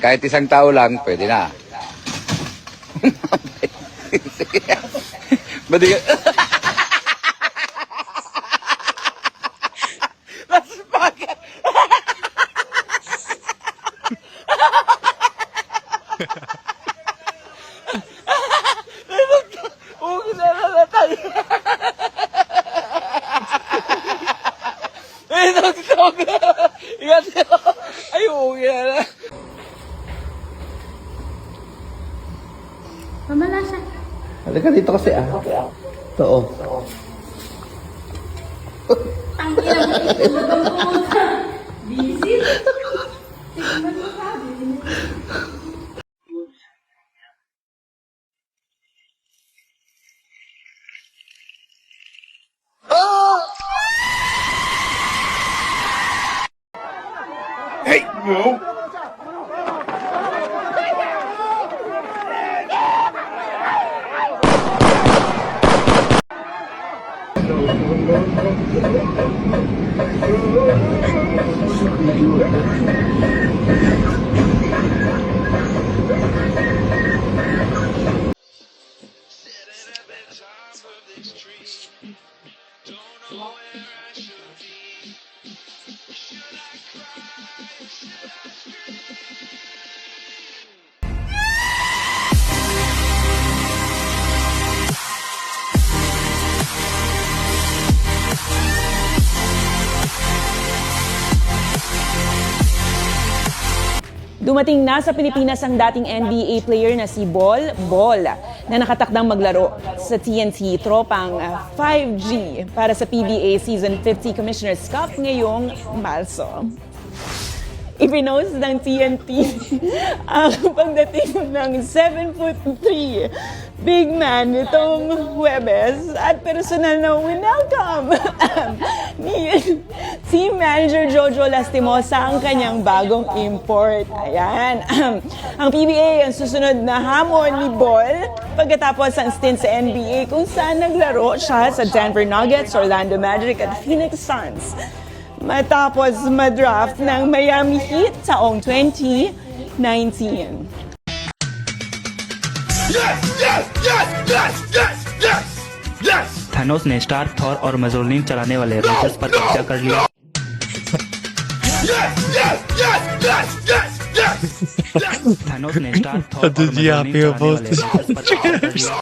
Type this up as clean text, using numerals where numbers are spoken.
Kahit isang tao lang, pwede na. Ba't di ka... That's fucking... Okay na nalatay. Ay, nagtog. Ay, okay na. Mamala siya. Halika dito kasi ah. Ito oh. Ang ina mo. Busy. Tingnan mo sabi. Hey, no. Dumating na sa Pilipinas ang dating NBA player na si Bol na nakatakdang maglaro sa TNT Tropang 5G para sa PBA Season 50 Commissioner's Cup ngayong Marso. Ipinost ng TNT ang pagdating ng 7'3" big man nitong Huwebes at personal na winelcome ni Team Manager Jojo Lastimosa ang kanyang bagong import. Ayan. Ang PBA ang susunod na hamon ni Bol pagkatapos ang stint sa NBA kung saan naglaro siya sa Denver Nuggets, Orlando Magic at Phoenix Suns. Matapos madraft ng Miami Heat taong 2019. Yes! Yes! Yes! Yes! Yes! Yes! Yes! Thanos ने star Thor और मजोलिन चलाने वाले रेंजर्स पर कब्जा कर लिया। Yes! Yes! Yes! Yes! Yes! Yes! Yes! Thanos ने स्टार थॉर और मजोलिन चलाने वाले रेंजर्स पर कब्जा कर लिया।